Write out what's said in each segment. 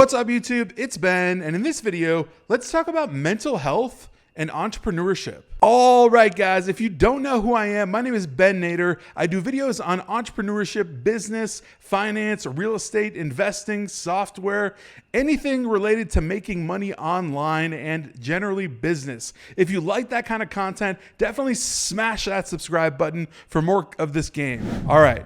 What's up, YouTube? It's Ben, and in this video, let's talk about mental health and entrepreneurship. All right, guys, if you don't know who I am, my name is Ben Nader. I do videos on entrepreneurship, business, finance, real estate, investing, software, anything related to making money online and generally business. If you like that kind of content, definitely smash that subscribe button for more of this game. All right,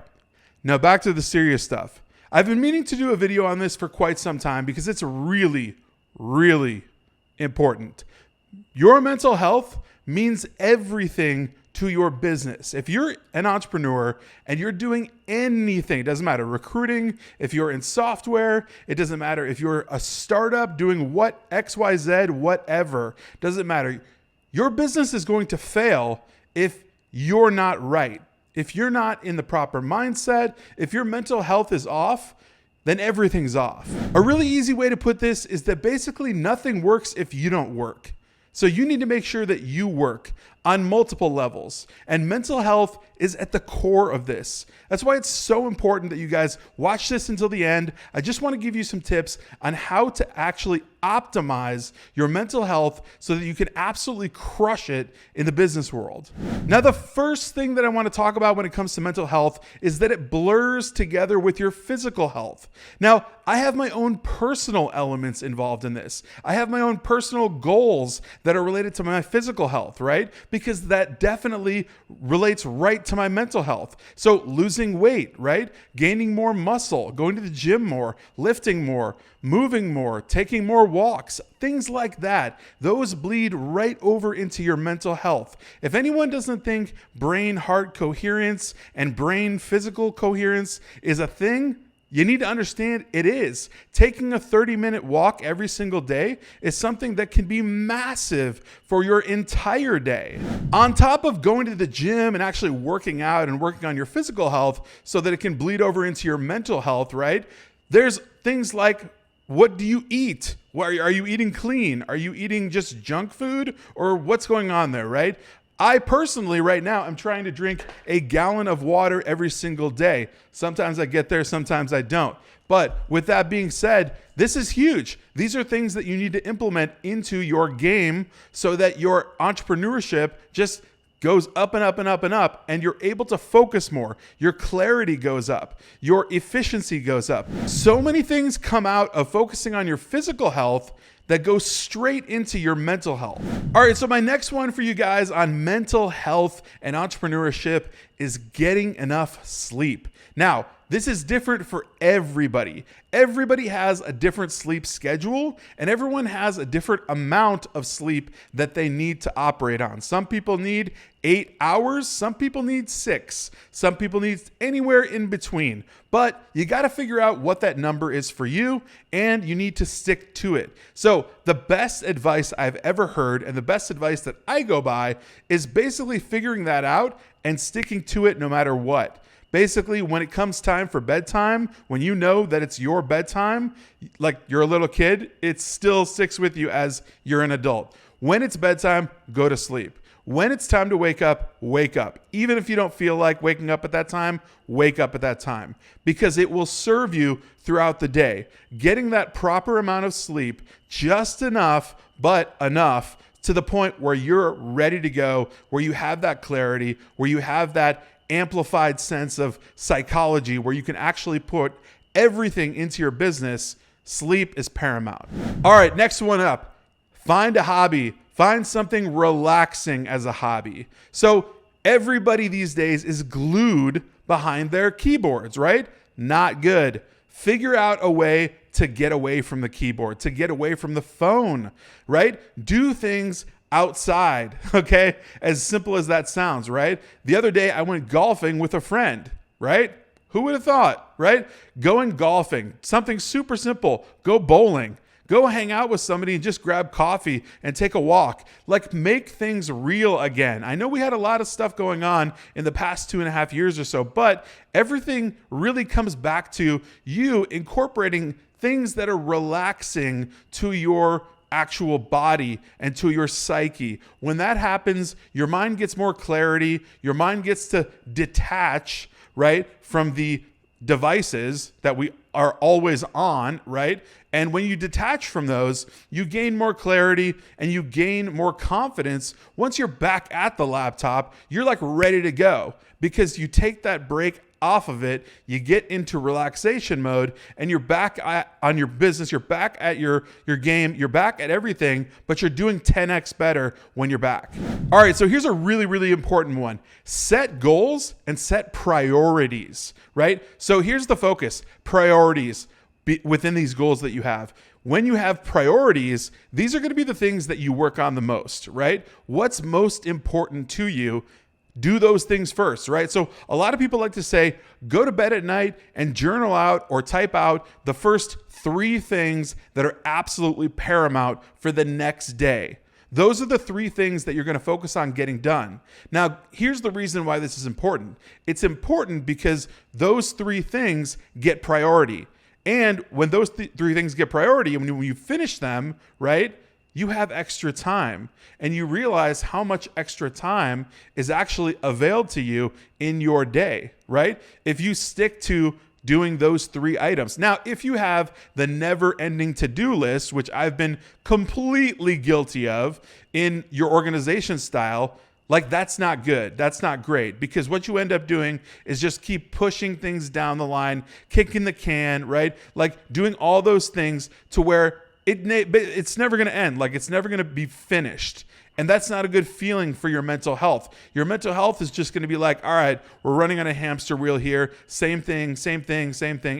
now back to the serious stuff. I've been meaning to do a video on this for quite some time because it's really, really important. Your mental health means everything to your business. If you're an entrepreneur and you're doing anything, it doesn't matter, recruiting, if you're in software, it doesn't matter if you're a startup doing what, XYZ, whatever, doesn't matter. Your business is going to fail if you're not right. If you're not in the proper mindset, if your mental health is off, then everything's off. A really easy way to put this is that basically nothing works if you don't work. So you need to make sure that you work on multiple levels, and mental health is at the core of this. That's why it's so important that you guys watch this until the end. I just want to give you some tips on how to actually optimize your mental health so that you can absolutely crush it in the business world. Now, the first thing that I want to talk about when it comes to mental health is that it blurs together with your physical health. Now, I have my own personal elements involved in this. I have my own personal goals that are related to my physical health, right? Because that definitely relates right to my mental health. So losing weight, right? Gaining more muscle, going to the gym more, lifting more, moving more, taking more walks, things like that. Those bleed right over into your mental health. If anyone doesn't think brain-heart coherence and brain-physical coherence is a thing, you need to understand it is. Taking a 30-minute walk every single day is something that can be massive for your entire day. On top of going to the gym and actually working out and working on your physical health so that it can bleed over into your mental health, right? There's things like, what do you eat? Are you eating clean? Are you eating just junk food? Or what's going on there, right? I personally, right now, I'm trying to drink a gallon of water every single day. Sometimes I get there, sometimes I don't. But with that being said, this is huge. These are things that you need to implement into your game so that your entrepreneurship just goes up and up and up and up, and you're able to focus more. Your clarity goes up. Your efficiency goes up. So many things come out of focusing on your physical health that goes straight into your mental health. All right, so my next one for you guys on mental health and entrepreneurship is getting enough sleep. Now, this is different for everybody. Everybody has a different sleep schedule, and everyone has a different amount of sleep that they need to operate on. Some people need 8 hours, some people need 6, some people need anywhere in between. But you got to figure out what that number is for you, and you need to stick to it. So the best advice I've ever heard, and the best advice that I go by, is basically figuring that out and sticking to it no matter what. Basically, when it comes time for bedtime, when you know that it's your bedtime, like you're a little kid, it still sticks with you as you're an adult. When it's bedtime, go to sleep. When it's time to wake up, wake up. Even if you don't feel like waking up at that time, wake up at that time, because it will serve you throughout the day. Getting that proper amount of sleep, just enough, but enough to the point where you're ready to go, where you have that clarity, where you have that amplified sense of psychology, where you can actually put everything into your business. Sleep is paramount. All right, next one up. Find a hobby. Find something relaxing as a hobby. So everybody these days is glued behind their keyboards, right? Not good. Figure out a way to get away from the keyboard, to get away from the phone, right? Do things outside, okay? As simple as that sounds, right? The other day I went golfing with a friend, right? Who would have thought, right? Going golfing, something super simple. Go bowling. Go hang out with somebody and just grab coffee and take a walk. Like, make things real again. I know we had a lot of stuff going on in the past 2.5 years or so, but everything really comes back to you incorporating things that are relaxing to your actual body and to your psyche. When that happens, your mind gets more clarity. Your mind gets to detach, right, from the devices that we are always on, right? And when you detach from those, you gain more clarity and you gain more confidence. Once you're back at the laptop, you're like ready to go because you take that break off of it, you get into relaxation mode, and you're back on your business, you're back at your game, you're back at everything, but you're doing 10x better when you're back. All right, so here's a really, really important one. Set goals and set priorities, right? So here's the focus, priorities within these goals that you have. When you have priorities, these are going to be the things that you work on the most, right? What's most important to you? Do those things first, right? So a lot of people like to say, go to bed at night and journal out or type out the first 3 things that are absolutely paramount for the next day. Those are the 3 things that you're going to focus on getting done. Now, here's the reason why this is important. It's important because those 3 things get priority. And when those 3 things get priority, and when you finish them, right, you have extra time, and you realize how much extra time is actually availed to you in your day, right? If you stick to doing those 3 items. Now, if you have the never-ending to-do list, which I've been completely guilty of in your organization style, like that's not good. That's not great, because what you end up doing is just keep pushing things down the line, kicking the can, right? Like doing all those things to where it's never going to end. Like it's never going to be finished. And that's not a good feeling for your mental health. Your mental health is just going to be like, all right, we're running on a hamster wheel here. Same thing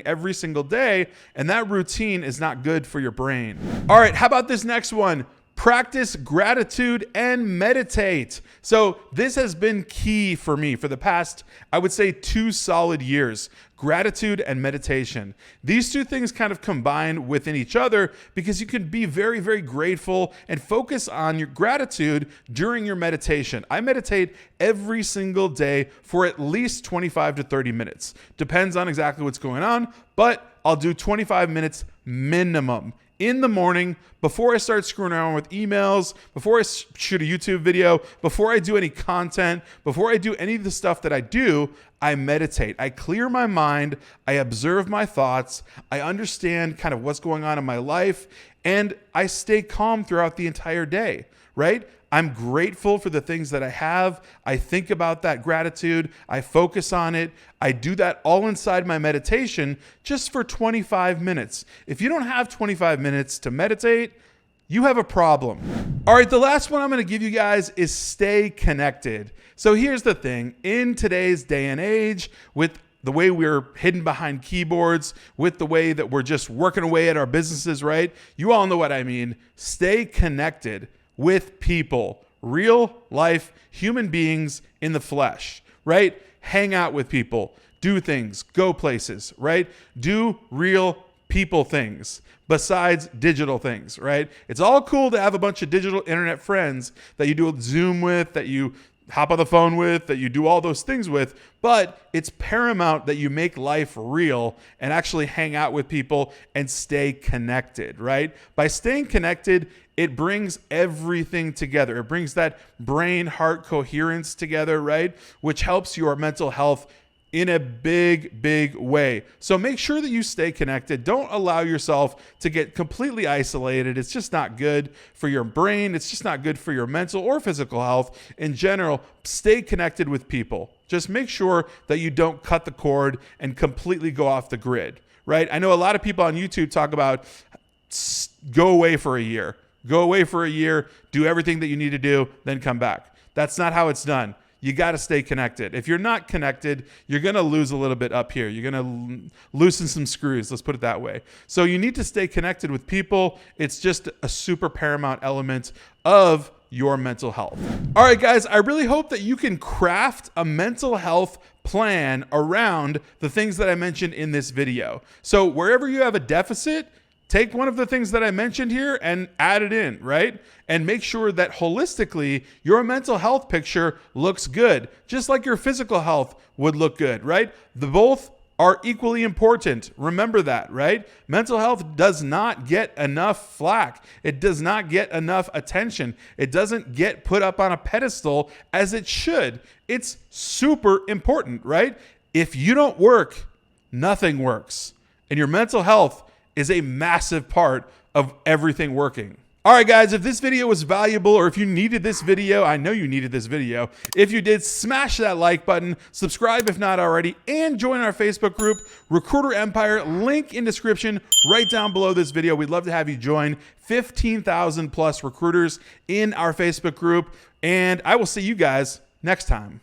every single day. And that routine is not good for your brain. All right, how about this next one? Practice gratitude and meditate. So this has been key for me for the past, I would say, 2 solid years. Gratitude and meditation. These 2 things kind of combine within each other because you can be very, very grateful and focus on your gratitude during your meditation. I meditate every single day for at least 25 to 30 minutes. Depends on exactly what's going on, but I'll do 25 minutes minimum in the morning before I start screwing around with emails, before I shoot a YouTube video, before I do any content, before I do any of the stuff that I do, I meditate. I clear my mind. I observe my thoughts. I understand kind of what's going on in my life, and I stay calm throughout the entire day, right? I'm grateful for the things that I have. I think about that gratitude. I focus on it. I do that all inside my meditation just for 25 minutes. If you don't have 25 minutes to meditate, you have a problem. All right, the last one I'm going to give you guys is stay connected. So here's the thing. In today's day and age, with the way we're hidden behind keyboards, with the way that we're just working away at our businesses, right? You all know what I mean. Stay connected with people, real life human beings in the flesh, right? Hang out with people, do things, go places, right? Do real people things besides digital things, right? It's all cool to have a bunch of digital internet friends that you do Zoom with, that you hop on the phone with, that you do all those things with, but it's paramount that you make life real and actually hang out with people and stay connected, right? By staying connected, it brings everything together. It brings that brain-heart coherence together, right? Which helps your mental health in a big, big way. So make sure that you stay connected. Don't allow yourself to get completely isolated. It's just not good for your brain. It's just not good for your mental or physical health in general. Stay connected with people. Just make sure that you don't cut the cord and completely go off the grid, right? I know a lot of people on YouTube talk about go away for a year. Go away for a year, do everything that you need to do, then come back. That's not how it's done. You got to stay connected. If you're not connected, you're going to lose a little bit up here. You're going to loosen some screws. Let's put it that way. So you need to stay connected with people. It's just a super paramount element of your mental health. All right, guys, I really hope that you can craft a mental health plan around the things that I mentioned in this video. So wherever you have a deficit, take one of the things that I mentioned here and add it in, right? And make sure that holistically, your mental health picture looks good, just like your physical health would look good, right? The both are equally important. Remember that, right? Mental health does not get enough flack. It does not get enough attention. It doesn't get put up on a pedestal as it should. It's super important, right? If you don't work nothing works. And your mental health is a massive part of everything working. All right, guys, if this video was valuable or if you needed this video, I know you needed this video. If you did, smash that like button, subscribe if not already, and join our Facebook group, Recruiter Empire, link in description right down below this video. We'd love to have you join 15,000 plus recruiters in our Facebook group. And I will see you guys next time.